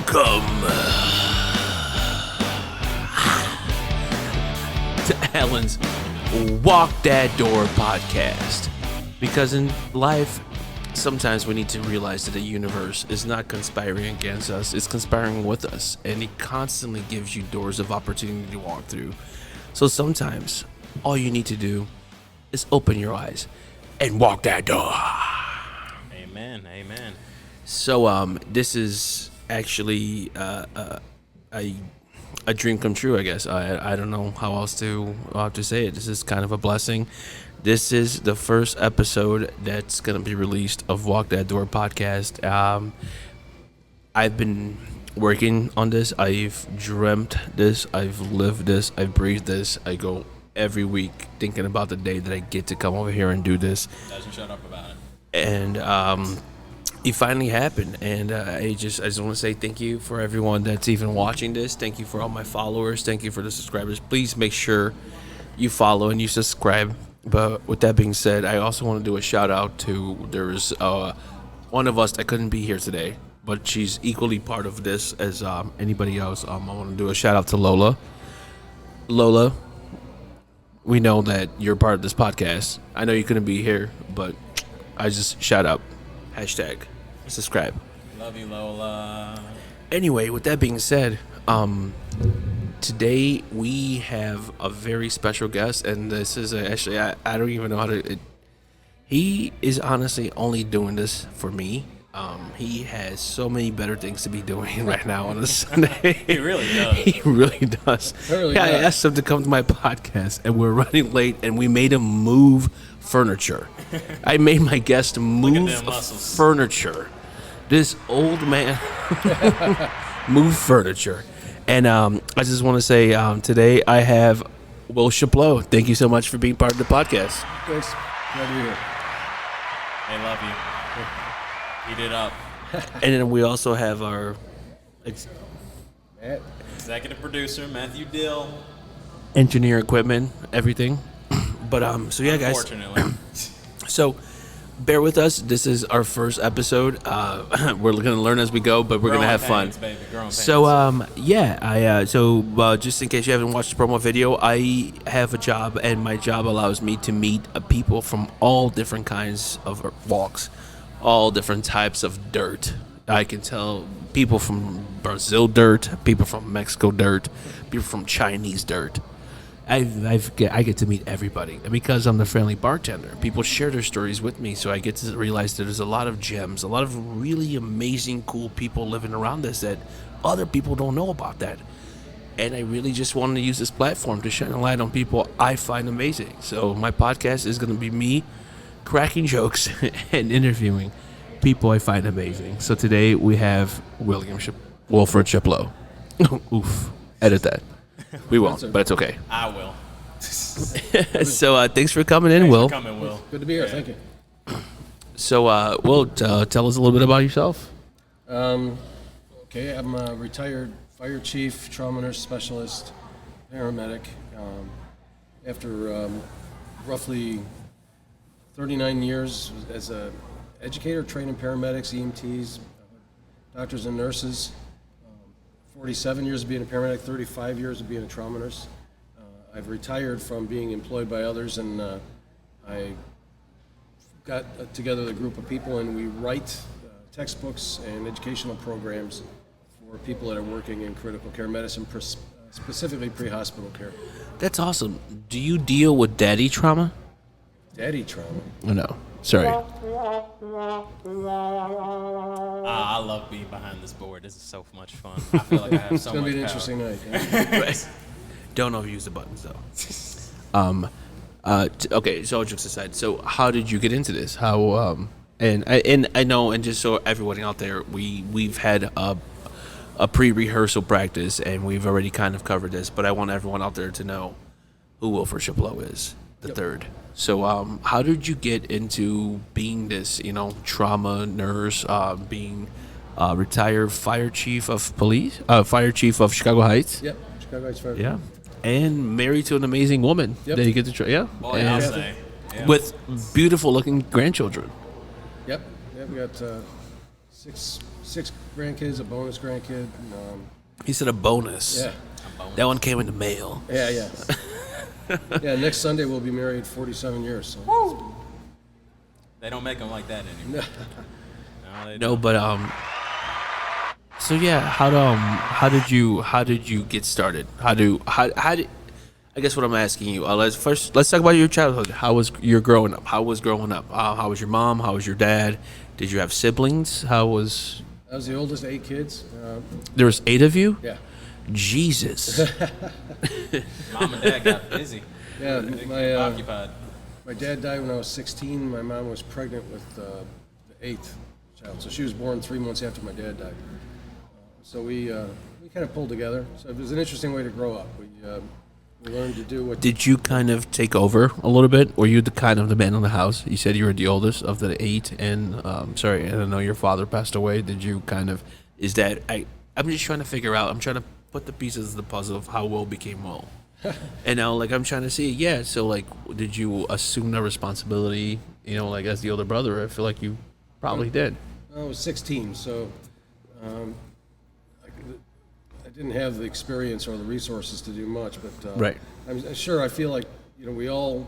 Welcome to Alan's Walk That Door podcast. Because in life, sometimes we need to realize that the universe is not conspiring against us, it's conspiring with us. And it constantly gives you doors of opportunity to walk through. So sometimes, all you need to do is open your eyes and walk that door. Amen. Amen. So this is actually a dream come true, I guess. I don't know how else to say it. This is kind of a blessing. This is the first episode that's going to be released of Walk That Door podcast. I've been working on this. I've dreamt this. I've lived this. I've breathed this. I go every week thinking about the day that I get to come over here and do this. Doesn't shut up about it. And it finally happened, and I just want to say thank you for everyone that's even watching this. Thank you for all my followers. Thank you for the subscribers. Please make sure you follow and you subscribe. But with that being said, I also want to do a shout out to there's one of us that couldn't be here today, but she's equally part of this as anybody else. I want to do a shout out to Lola. Lola, we know that you're part of this podcast. I know you couldn't be here, but I just shout out. Hashtag subscribe. Love you, Lola. Anyway, with that being said, today we have a very special guest, and this is actually I don't even know how to. He is honestly only doing this for me. He has so many better things to be doing right now on a Sunday. He really does. He really does. I asked him to come to my podcast, and we're running late, and we made him move furniture. I made my guest move furniture. This old man move furniture. And I just want to say today I have Will Chapleau. Thank you so much for being part of the podcast. Thanks. Glad to be here. They love you. Eat it up. And then we also have our Executive producer, Matthew Dill. engineer equipment, everything. But so yeah, guys. Unfortunately. So bear with us. This is our first episode. We're going to learn as we go, but we're going to have fun. Baby. So just in case you haven't watched the promo video, I have a job, and my job allows me to meet people from all different kinds of walks, all different types of dirt. I can tell people from Brazil dirt, people from Mexico dirt, people from Chinese dirt. I get to meet everybody, and because I'm the friendly bartender, people share their stories with me, so I get to realize that there's a lot of gems, a lot of really amazing, cool people living around us that other people don't know about that. And I really just wanted to use this platform to shine a light on people I find amazing. So my podcast is going to be me cracking jokes and interviewing people I find amazing. So today we have Wilfred Chapleau. Oof, edit that. We won't, but it's okay. I will. So thanks for coming in, Will. Thanks for coming, Will. Good to be here. Thank you. So, Will, tell us a little bit about yourself. Okay, I'm a retired fire chief, trauma nurse specialist, paramedic. After roughly 39 years as a educator, training paramedics, EMTs, doctors and nurses. 47 years of being a paramedic, 35 years of being a trauma nurse. I've retired from being employed by others, and I got together a group of people, and we write textbooks and educational programs for people that are working in critical care medicine, specifically pre-hospital care. That's awesome. Do you deal with daddy trauma? Daddy trauma? Oh, no. Sorry. I love being behind this board. This is so much fun. I feel like I have so much It's going to be an power. interesting night. Yeah. Don't overuse the buttons, though. Okay, so all jokes aside, so how did you get into this? How and I know, and just so everyone out there, we've had a pre-rehearsal practice, and we've already kind of covered this, but I want everyone out there to know who Wilfred Chapleau is, the third. So how did you get into being this, trauma nurse, being retired fire chief of police, fire chief of Chicago Heights? Yep, Chicago Heights Fire. Yeah. And married to an amazing woman Yep. that you get to try. Yeah. Boy, And I'll say. Yeah. with beautiful looking grandchildren. Yep, we got six 6 grandkids, a bonus grandkid. He said a bonus. Yeah. That one came in the mail. Yeah. Yeah, next Sunday we'll be married 47 years. So. They don't make them like that anymore. No, they No, don't. but so yeah, how did you get started? How did I guess what I'm asking you? Let's talk about your childhood. How was your growing up? How was growing up? How was your mom? How was your dad? Did you have siblings? I was the oldest of 8 kids. There was 8 of you? Yeah. Jesus. Mom and dad got busy. Yeah, They occupied. my dad died when I was 16. My mom was pregnant with the 8th child, so she was born 3 months after my dad died. So we kind of pulled together. So it was an interesting way to grow up. We learned to do what. Did you kind of take over a little bit? Were you the man in the house? You said you were the oldest of the 8, and sorry, and I know your father passed away. Did you kind of? Is that I'm just trying to figure out. I'm trying to put the pieces of the puzzle of how Will became Will. And now, like, I'm trying to see. Yeah. So, like, did you assume the responsibility? You know, like as the older brother, I feel like you probably did. I was 16, so I didn't have the experience or the resources to do much. But Right. I'm sure. I feel like we all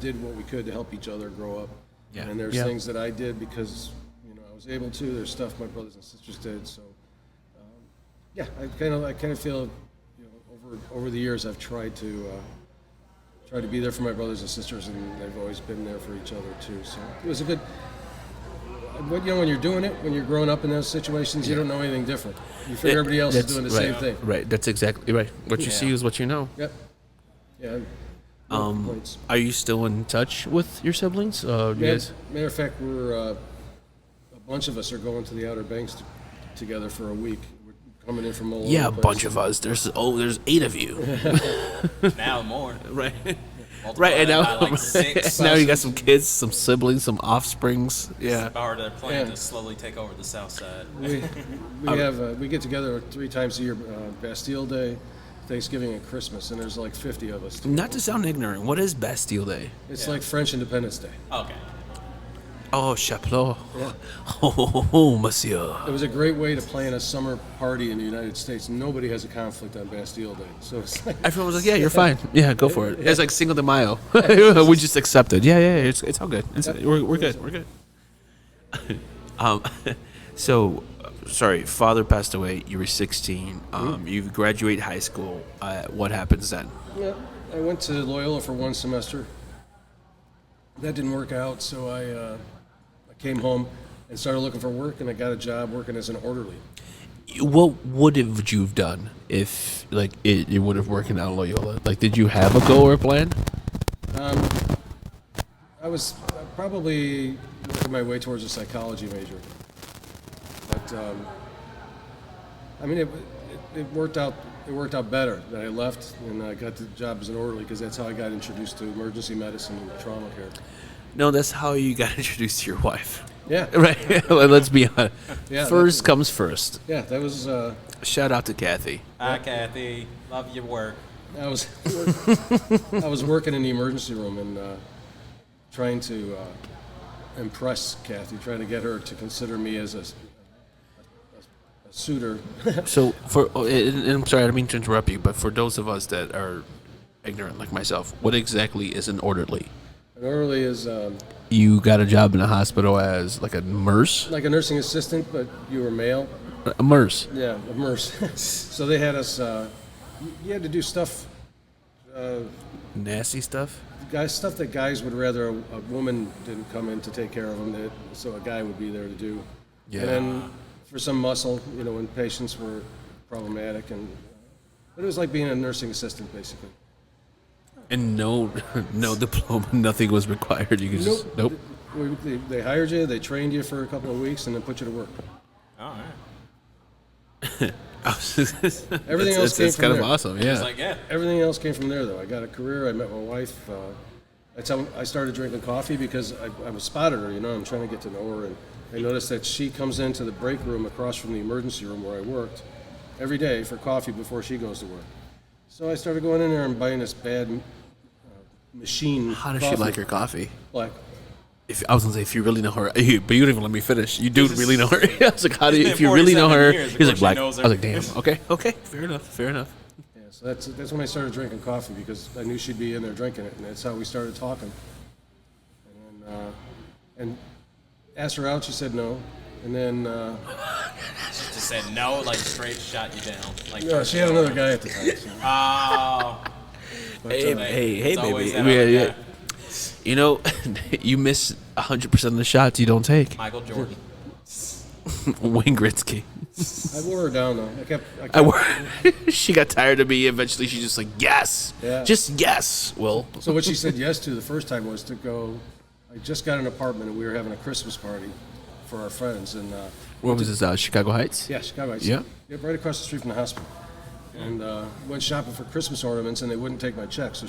did what we could to help each other grow up. Yeah. And there's Yeah. things that I did because I was able to. There's stuff my brothers and sisters did. So yeah, I kind of feel over the years I've tried to be there for my brothers and sisters, and they've always been there for each other too. So it was a good. But when you're doing it, when you're growing up in those situations, you don't know anything different. You figure everybody else is That's doing the right. same thing. Right. That's exactly right. What you see is what you know. Yep. Yeah. No complaints. Are you still in touch with your siblings? You guys? Matter of fact, we're a bunch of us are going to the Outer Banks together for a week. We're coming in from all over Yeah, the a place. bunch of us. There's 8 of you. Now more. Right. Multiply Right, and that now, by like 6. now you got some kids, some siblings, some offsprings. Yeah. Or they're planning Yeah. to slowly take over the south side. We get together 3 times a year: Bastille Day, Thanksgiving, and Christmas. And there's like 50 of us. Not to sound ignorant, what is Bastille Day? It's like French Independence Day. Okay. Oh, Chapleau. Yeah. Oh, monsieur. It was a great way to plan a summer party in the United States. Nobody has a conflict on Bastille Day, so it's like Everyone was like, yeah, you're fine. Yeah, go for it. It's like Cinco de Mayo. We just accepted. Yeah, it's all good. We're good. We're good. So, sorry, father passed away. You were 16. You graduate high school. What happens then? yeah. I went to Loyola for 1 semester. That didn't work out, so I came home and started looking for work, and I got a job working as an orderly. What would have you have done if like it would have worked out at Loyola? Like, did you have a goal or a plan? I was probably working my way towards a psychology major, but I mean it worked out. It worked out better that I left and I got the job as an orderly because that's how I got introduced to emergency medicine and trauma care. No, that's how you got introduced to your wife. Yeah, Right. Let's be honest. Yeah, First comes first. yeah, that was. Shout out to Kathy. Hi, Kathy. Love your work. I was working in the emergency room and trying to impress Kathy, trying to get her to consider me as a suitor. So and I'm sorry, I don't mean to interrupt you, but for those of us that are ignorant like myself, what exactly is an orderly? An orderly is You got a job in a hospital as like a nurse? like a nursing assistant, but you were male. A nurse. Yeah, a nurse. So they had us. You had to do stuff, Nasty stuff? stuff that guys would rather a woman didn't come in to take care of them. So a guy would be there to do. Yeah. And then for some muscle, when patients were problematic, but it was like being a nursing assistant basically. And no diploma, nothing was required. You could just nope. They hired you, they trained you for a couple of weeks, and then put you to work. All right. Everything else came It's from kind there. of awesome, It's yeah. like, yeah. Everything else came from there, though. I got a career. I met my wife. That's how I started drinking coffee because I was spotted her. I'm trying to get to know her, and I noticed that she comes into the break room across from the emergency room where I worked every day for coffee before she goes to work. So I started going in there and buying this bad machine. How does she coffee. like her coffee? Black. If I was gonna say, if you really know her, but you didn't even let me finish. You do This is really know her. sweet. I was like, how do you, It's if been you really know 47 her? years, of He's like, course she black. knows I her. was like, damn. Okay, fair enough. Yeah, so that's when I started drinking coffee because I knew she'd be in there drinking it, and that's how we started talking. And asked her out, she said no, and then She just said no, like straight shot you down. Like yeah, she had another guy at the time. So. Oh, Hey, it's always baby. that other Yeah. guy. You know, you miss 100% of the shots you don't take. Michael Jordan. Wayne Gretzky. I wore her down though. I kept She got tired of me. Eventually, she's just like, yes, Yeah. just yes. Well, So what she said yes to the first time was to go. I just got an apartment and we were having a Christmas party for our friends and what was this? Chicago Heights. yeah, Chicago. Yeah. Yep, right across the street from the hospital. And went shopping for Christmas ornaments and they wouldn't take my check. So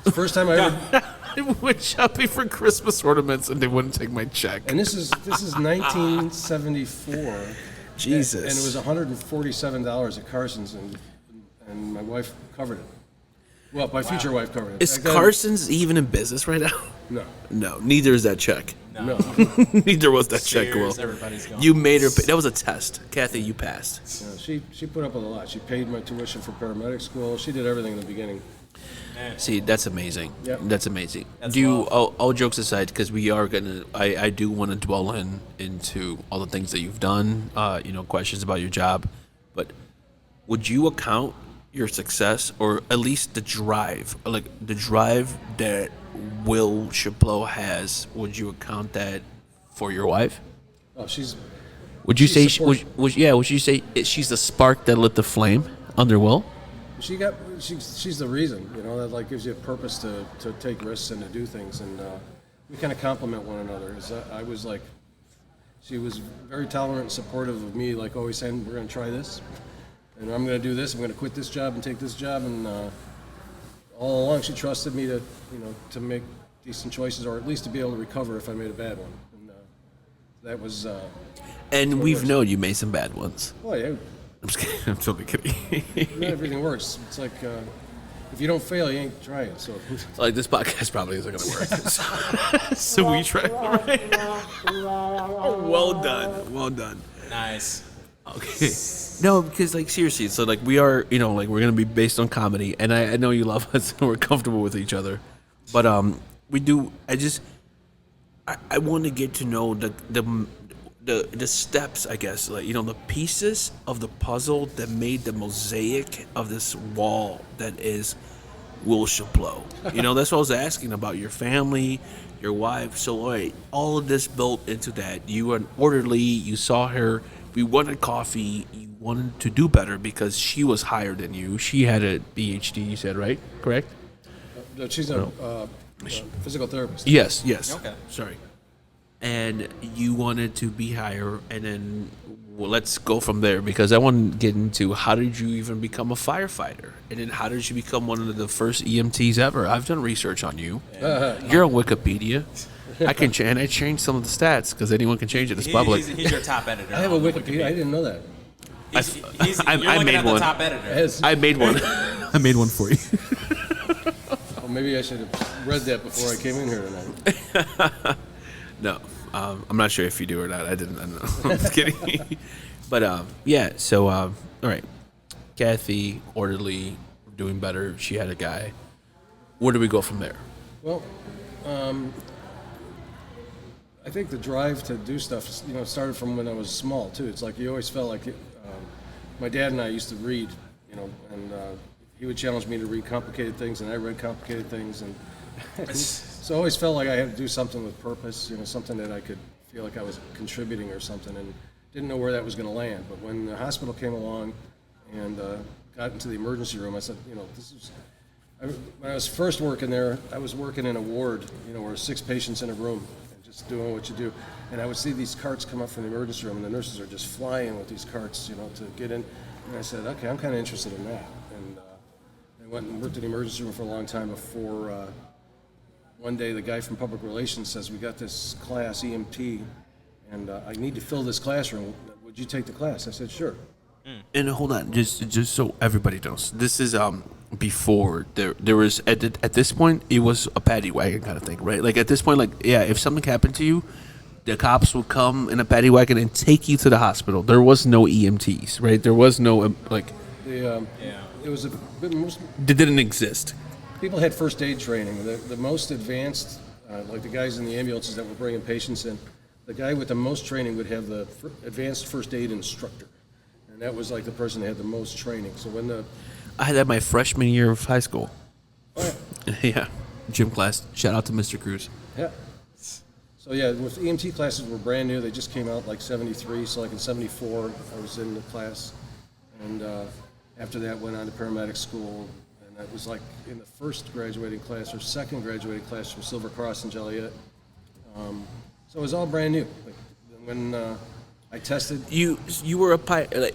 the first time I ever. I went shopping for Christmas ornaments and they wouldn't take my check. And this is 1974. Jesus. And it was $147 at Carson's, and my wife covered it. Well, my future wife covered it. Is Back then- Carson's even in business right now? No, No, neither is that check. no. Neither was that check. Will. Cheers, everybody's gone. You made her pay. That was a test. Kathy, you passed. She put up with a lot. She paid my tuition for paramedic school. She did everything in the beginning. See, that's amazing. Yep. That's amazing. That's do you, love. all jokes aside, because we are gonna, I do want to dwell into all the things that you've done. Questions about your job, but would you account your success, or at least the drive, that Will Chapleau has? Would you account that for your wife? Oh, she's Would you say She's supportive. would you say she's the spark that lit the flame under Will? she's the reason. That like gives you a purpose to take risks and to do things, and we kind of complement one another. I was like, she was very tolerant and supportive of me, like always saying, we're going to try this, and I'm going to do this. I'm going to quit this job and take this job, and all along she trusted me to make decent choices, or at least to be able to recover if I made a bad one. And that was. And we've known you made some bad ones. Well, yeah, I'm just kidding. I'm totally kidding. not everything works. It's like if you don't fail, you ain't trying. So Like, this podcast probably isn't going to work. So we try. Well done. Nice. Okay. No, because like seriously, so like we are, like we're gonna be based on comedy, and I know you love us and we're comfortable with each other, but we do. I want to get to know the steps, I guess, like the pieces of the puzzle that made the mosaic of this wall that is Will Chapleau. That's what I was asking about your family, your wife. So all of this built into that. You were an orderly. You saw her. We wanted coffee. You wanted to do better because she was higher than you. She had a PhD. You said, right? Correct? she's a physical therapist. Yes. Okay. Sorry. And you wanted to be higher, and then let's go from there, because I want to get into how did you even become a firefighter, and then how did you become one of the first EMTs ever? I've done research on you. You're on Wikipedia. I changed some of the stats because anyone can change it. It's public. He's your top editor. I have a on Wikipedia. I didn't know that. I you're looking made at the one. top editor. I made one. I made one for you. Well, maybe I should have read that before I came in here tonight. No, I'm not sure if you do or not. I don't know. I'm just kidding. But yeah. So all right, Kathy, orderly, doing better. She had a guy. Where do we go from there? Well, I think the drive to do stuff, started from when I was small too. It's like you always felt like my dad and I used to read, and he would challenge me to read complicated things, and I read complicated things, and so I always felt like I had to do something with purpose, something that I could feel like I was contributing or something, and didn't know where that was going to land. But when the hospital came along and got into the emergency room, I said, when I was first working there, I was working in a ward, where 6 patients in a room, and just doing what you do. And I would see these carts come up from the emergency room, and the nurses are just flying with these carts, to get in. And I said, okay, I'm kind of interested in that. And I went and worked in the emergency room for a long time before one day the guy from public relations says, we got this class, EMT, and I need to fill this classroom. Would you take the class? I said, sure. And hold on, just so everybody knows, this is before there was at this point it was a paddy wagon kind of thing, right? Like at this point, like yeah, if something happened to you, the cops would come in a paddy wagon and take you to the hospital. There was no EMTs, right? There was no like It was a bit most they didn't exist. people had first aid training. The most advanced, like the guys in the ambulances that were bringing patients in, the guy with the most training would have the advanced first aid instructor, and that was like the person that had the most training. So when I had that my freshman year of high school. oh, Yeah, gym class. Shout out to Mr. Cruz. yeah. So yeah, with EMT classes were brand new. They just came out like '73. So like in '74, I was in the class, and after that went on to paramedic school, and that was like in the first graduating class or second graduating class from Silver Cross in Joliet. So it was all brand new. Like when I tested, You were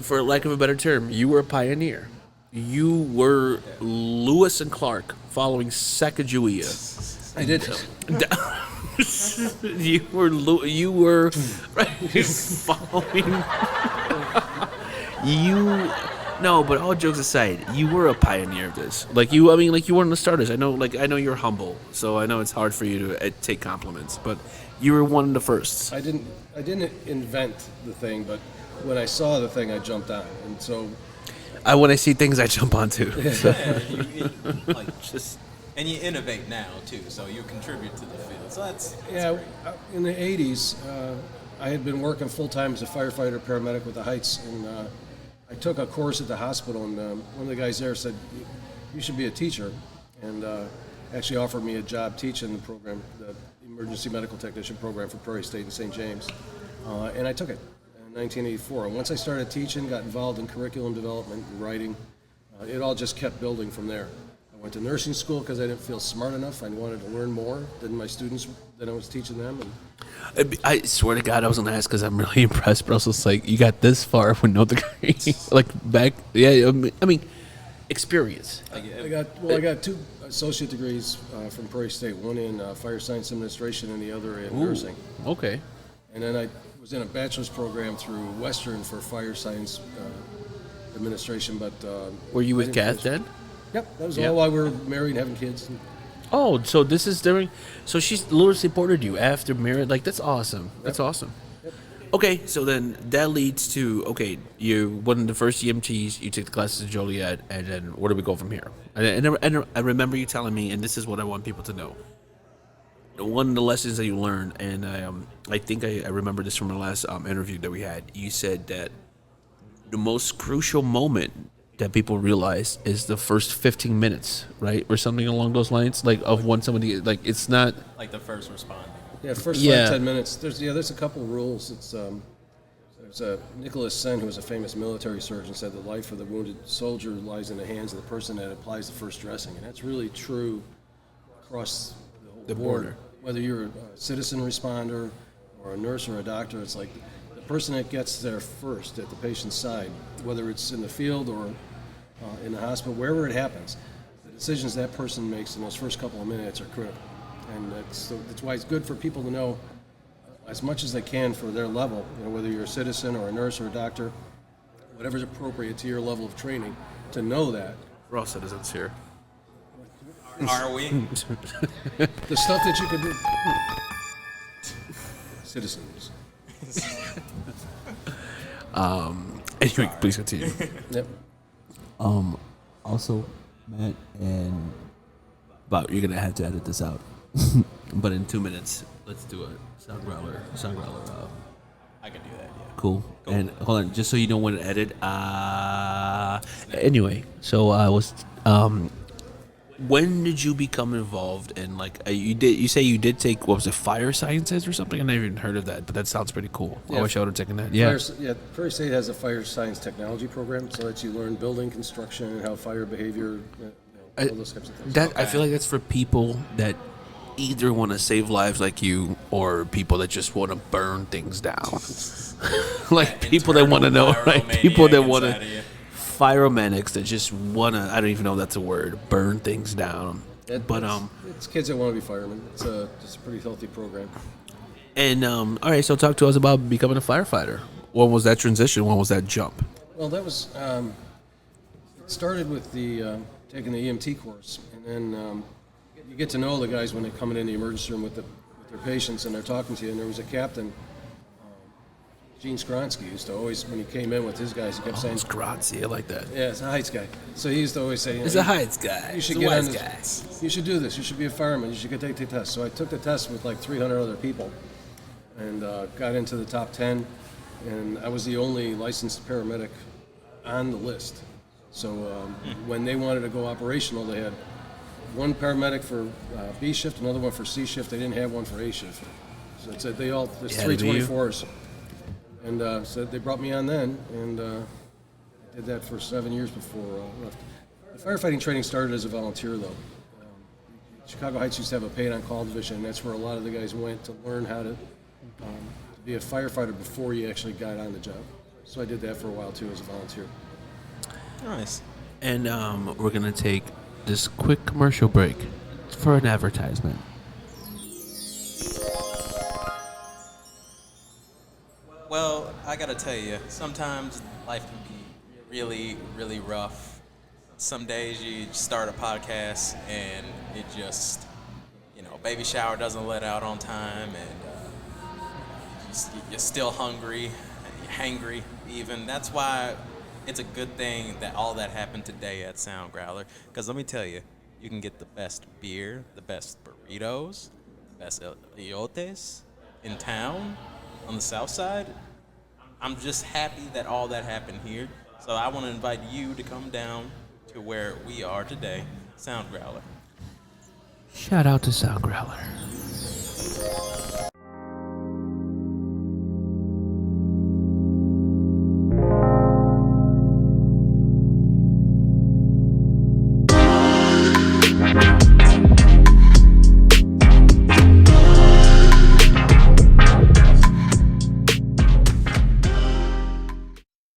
for lack of a better term, you were a pioneer. You were Lewis and Clark following Sacagawea. I did. You were following. No, but all jokes aside, you were a pioneer of this. Like you, I mean, like you were one of the starters. I know you're humble, so I know it's hard for you to take compliments, but you were one of the firsts. I didn't invent the thing, but when I saw the thing, I jumped on, and so When I see things, I jump onto. So. And you innovate now too, so you contribute to the field. So that's yeah. great. In the '80s, I had been working full time as a firefighter paramedic with the Heights, and I took a course at the hospital, and one of the guys there said, "You should be a teacher," and actually offered me a job teaching the program, the emergency medical technician program for Prairie State in St. James, and I took it in 1984. And once I started teaching, got involved in curriculum development and writing, it all just kept building from there. I went to nursing school because I didn't feel smart enough. I wanted to learn more than my students that I was teaching them. And I swear to God, I was gonna ask because I'm really impressed. But also, it's like you got this far with no degree, like back. Yeah, I mean, experience. I got 2 associate degrees from Prairie State. One in fire science administration, and the other in nursing. Okay. And then I was in a bachelor's program through Western for fire science administration. But Were you with I didn't Kath finish. then? Yep, that was Yeah. all while we were married and having kids. Oh, so this is during. So she's literally supported you after marriage. Like that's awesome. That's awesome. Okay, so then that leads to you're one of the first EMTs. You take the classes in Joliet, and then where do we go from here? And I remember you telling me, and this is what I want people to know. One of the lessons that you learned, and I think I remember this from the last interview that we had. You said that the most crucial moment that people realize is the first 15 minutes, right, or something along those lines, like of when somebody like it's not Like the first responding. Yeah, first Yeah. 5-10 minutes. There's a couple rules. It's there's a Nicholas Sen, who was a famous military surgeon, said the life of the wounded soldier lies in the hands of the person that applies the first dressing, and that's really true across the whole board. border. Whether you're a citizen responder or a nurse or a doctor, it's like the person that gets there first at the patient's side, whether it's in the field or in the hospital, wherever it happens, the decisions that person makes in those first couple of minutes are critical. And that's why it's good for people to know as much as they can for their level, whether you're a citizen or a nurse or a doctor, whatever's appropriate to your level of training, to know that. we're all citizens here. Are we? The stuff that you can do. Citizens. Anyway, please continue. Yep. Also, Matt, and But you're gonna have to edit this out. But in 2 minutes, let's do a sound growler. I can do that, yeah. Cool. And hold on, just so you know when to edit. Anyway, so I was. When did you become involved in you say you did take what was it, fire sciences or something? I never even heard of that, but that sounds pretty cool. I Yeah. wish I would have taken that. Yeah. Prairie State has a fire science technology program, so that you learn building construction and how fire behavior, all those types of things. I feel like that's for people that either want to save lives like you or people that just want to burn things down. Like people that want to know, right? People that want to. Pyromanics that just want to, I don't even know if that's a word, burn things down. It's kids that want to be firemen. It's a pretty healthy program. And all right, so talk to us about becoming a firefighter. When was that transition? When was that jump? Well, that was it started with the taking the EMT course, and then you get to know the guys when they're coming in the emergency room with their patients, and they're talking to you. And there was a captain, Gene Skronsky, used to always, when he came in with his guys, he kept saying, Scrazi, I like that. "Yeah, it's a Heights guy." So he used to always say, you know, It's a Heights guy. You should It's a get on wise this. guy. You should do this. You should be a fireman. You should take the test. So I took the test with like 300 other people, and got into the top 10. And I was the only licensed paramedic on the list. So when they wanted to go operational, they had one paramedic for B shift, another one for C shift. They didn't have one for A shift. So it said there's Yeah, three do you? 24s. And so they brought me on then, and I did that for 7 years before I left. The firefighting training started as a volunteer, though. Chicago Heights used to have a paid-on-call division, and that's where a lot of the guys went to learn how to be a firefighter before you actually got on the job. So I did that for a while, too, as a volunteer. Nice. And we're going to take this quick commercial break for an advertisement. Well, I gotta tell you, sometimes life can be really, really rough. Some days you start a podcast and it just, baby shower doesn't let out on time, and you're still hungry, you're hangry even. That's why it's a good thing that all that happened today at Sound Growler. Because let me tell you, you can get the best beer, the best burritos, the best elotes in town on the south side. I'm just happy that all that happened here. So I want to invite you to come down to where we are today, Sound Growler. Shout out to Sound Growler.